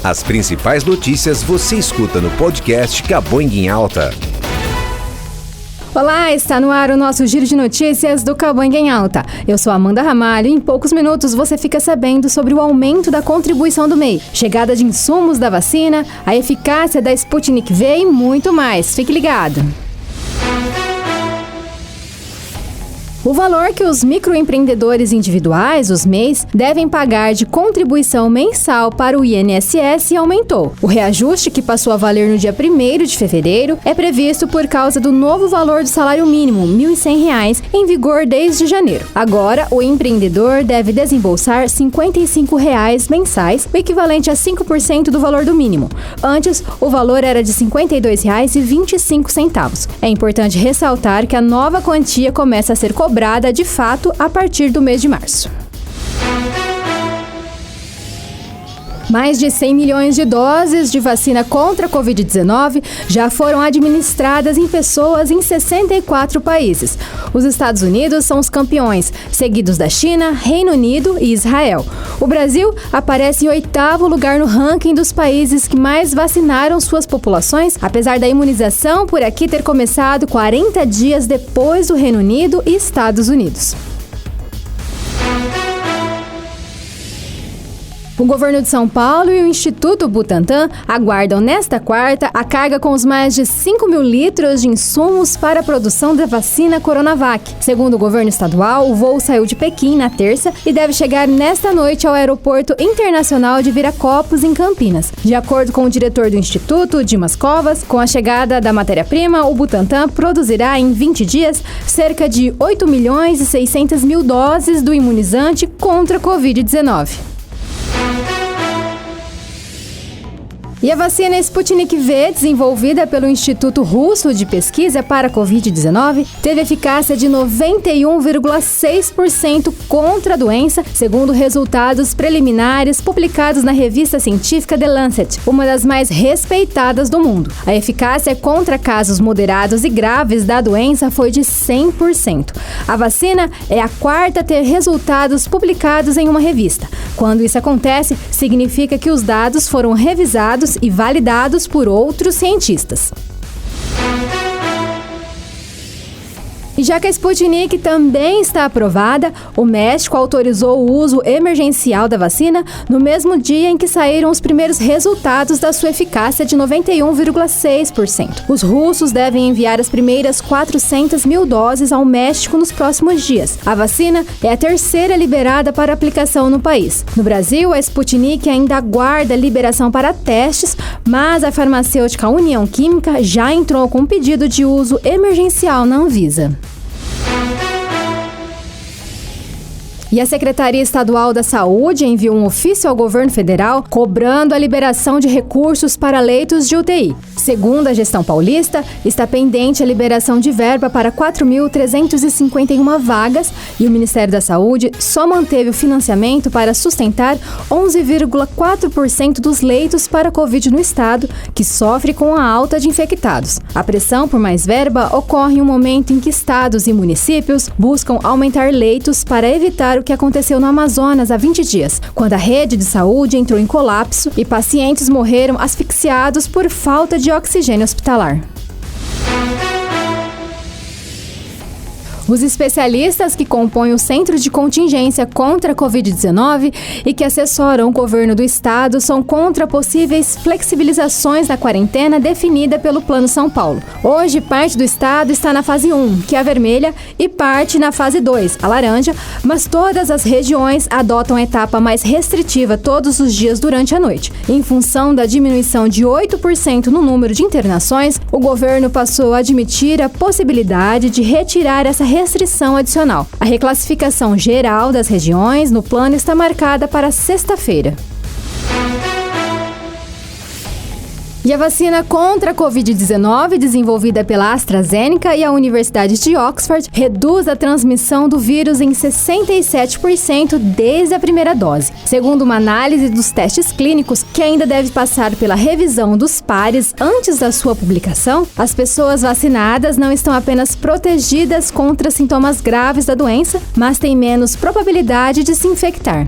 As principais notícias você escuta no podcast Caboinga em Alta. Olá, está no ar o nosso giro de notícias do Caboinga em Alta. Eu sou Amanda Ramalho e em poucos minutos você fica sabendo sobre o aumento da contribuição do MEI, chegada de insumos da vacina, a eficácia da Sputnik V e muito mais. Fique ligado! O valor que os microempreendedores individuais, os MEIs, devem pagar de contribuição mensal para o INSS aumentou. O reajuste, que passou a valer no dia 1º de fevereiro, é previsto por causa do novo valor do salário mínimo, R$ 1.100, em vigor desde janeiro. Agora, o empreendedor deve desembolsar R$ 55 mensais, o equivalente a 5% do valor do mínimo. Antes, o valor era de R$ 52,25. É importante ressaltar que a nova quantia começa a ser cobrada de fato a partir do mês de março. Mais de 100 milhões de doses de vacina contra a Covid-19 já foram administradas em pessoas em 64 países. Os Estados Unidos são os campeões, seguidos da China, Reino Unido e Israel. O Brasil aparece em 8º lugar no ranking dos países que mais vacinaram suas populações, apesar da imunização por aqui ter começado 40 dias depois do Reino Unido e Estados Unidos. O governo de São Paulo e o Instituto Butantan aguardam nesta quarta a carga com os mais de 5 mil litros de insumos para a produção da vacina Coronavac. Segundo o governo estadual, o voo saiu de Pequim na terça e deve chegar nesta noite ao Aeroporto Internacional de Viracopos, em Campinas. De acordo com o diretor do Instituto, Dimas Covas, com a chegada da matéria-prima, o Butantan produzirá em 20 dias cerca de 8.600.000 doses do imunizante contra a Covid-19. E a vacina Sputnik V, desenvolvida pelo Instituto Russo de Pesquisa para a Covid-19, teve eficácia de 91,6% contra a doença, segundo resultados preliminares publicados na revista científica The Lancet, uma das mais respeitadas do mundo. A eficácia contra casos moderados e graves da doença foi de 100%. A vacina é a quarta a ter resultados publicados em uma revista. Quando isso acontece, significa que os dados foram revisados e validados por outros cientistas. E já que a Sputnik também está aprovada, o México autorizou o uso emergencial da vacina no mesmo dia em que saíram os primeiros resultados da sua eficácia de 91,6%. Os russos devem enviar as primeiras 400.000 doses ao México nos próximos dias. A vacina é a terceira liberada para aplicação no país. No Brasil, a Sputnik ainda aguarda liberação para testes, mas a farmacêutica União Química já entrou com um pedido de uso emergencial na Anvisa. E a Secretaria Estadual da Saúde enviou um ofício ao governo federal cobrando a liberação de recursos para leitos de UTI. Segundo a gestão paulista, está pendente a liberação de verba para 4.351 vagas e o Ministério da Saúde só manteve o financiamento para sustentar 11,4% dos leitos para a Covid no estado, que sofre com a alta de infectados. A pressão por mais verba ocorre em um momento em que estados e municípios buscam aumentar leitos para evitar o que aconteceu no Amazonas há 20 dias, quando a rede de saúde entrou em colapso e pacientes morreram asfixiados por falta de oxigênio hospitalar. Os especialistas que compõem o Centro de Contingência contra a Covid-19 e que assessoram o governo do estado são contra possíveis flexibilizações da quarentena definida pelo Plano São Paulo. Hoje, parte do estado está na fase 1, que é a vermelha, e parte na fase 2, a laranja, mas todas as regiões adotam a etapa mais restritiva todos os dias durante a noite. Em função da diminuição de 8% no número de internações, o governo passou a admitir a possibilidade de retirar essa restrição adicional. A reclassificação geral das regiões no plano está marcada para sexta-feira. E a vacina contra a Covid-19, desenvolvida pela AstraZeneca e a Universidade de Oxford, reduz a transmissão do vírus em 67% desde a primeira dose. Segundo uma análise dos testes clínicos, que ainda deve passar pela revisão dos pares antes da sua publicação, as pessoas vacinadas não estão apenas protegidas contra sintomas graves da doença, mas têm menos probabilidade de se infectar.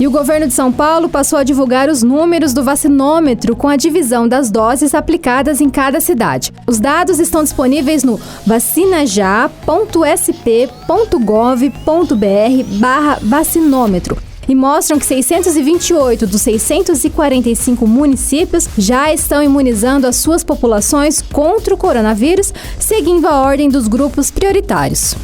E o governo de São Paulo passou a divulgar os números do vacinômetro com a divisão das doses aplicadas em cada cidade. Os dados estão disponíveis no vacinajá.sp.gov.br/vacinômetro. E mostram que 628 dos 645 municípios já estão imunizando as suas populações contra o coronavírus, seguindo a ordem dos grupos prioritários.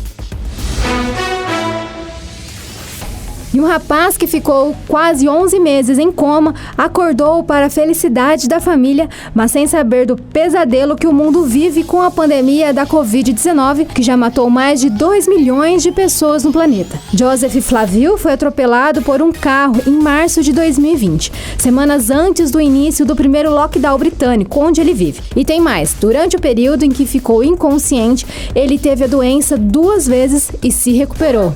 E um rapaz que ficou quase 11 meses em coma acordou para a felicidade da família, mas sem saber do pesadelo que o mundo vive com a pandemia da Covid-19, que já matou mais de 2 milhões de pessoas no planeta. Joseph Flavio foi atropelado por um carro em março de 2020, semanas antes do início do primeiro lockdown britânico, onde ele vive. E tem mais, durante o período em que ficou inconsciente, ele teve a doença 2 vezes e se recuperou.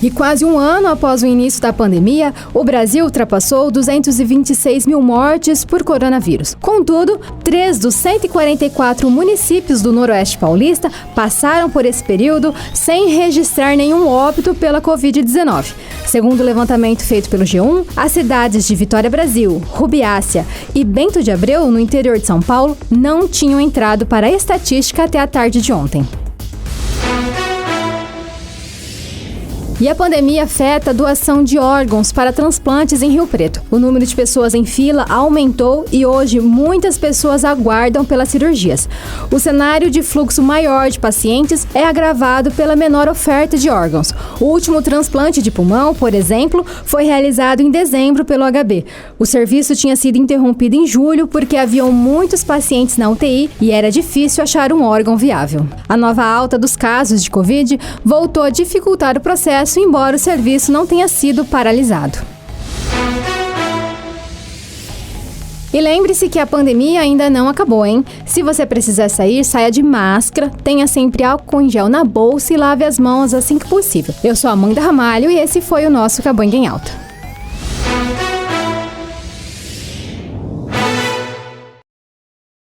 E quase um ano após o início da pandemia, o Brasil ultrapassou 226 mil mortes por coronavírus. Contudo, 3 dos 144 municípios do Noroeste Paulista passaram por esse período sem registrar nenhum óbito pela Covid-19. Segundo o levantamento feito pelo G1, as cidades de Vitória Brasil, Rubiácea e Bento de Abreu, no interior de São Paulo, não tinham entrado para a estatística até a tarde de ontem. E a pandemia afeta a doação de órgãos para transplantes em Rio Preto. O número de pessoas em fila aumentou e hoje muitas pessoas aguardam pelas cirurgias. O cenário de fluxo maior de pacientes é agravado pela menor oferta de órgãos. O último transplante de pulmão, por exemplo, foi realizado em dezembro pelo HB. O serviço tinha sido interrompido em julho porque haviam muitos pacientes na UTI e era difícil achar um órgão viável. A nova alta dos casos de Covid voltou a dificultar o processo, embora o serviço não tenha sido paralisado. E lembre-se que a pandemia ainda não acabou, hein? Se você precisar sair, saia de máscara, tenha sempre álcool em gel na bolsa e lave as mãos assim que possível. Eu sou Amanda Ramalho e esse foi o nosso Cabanha em Alta.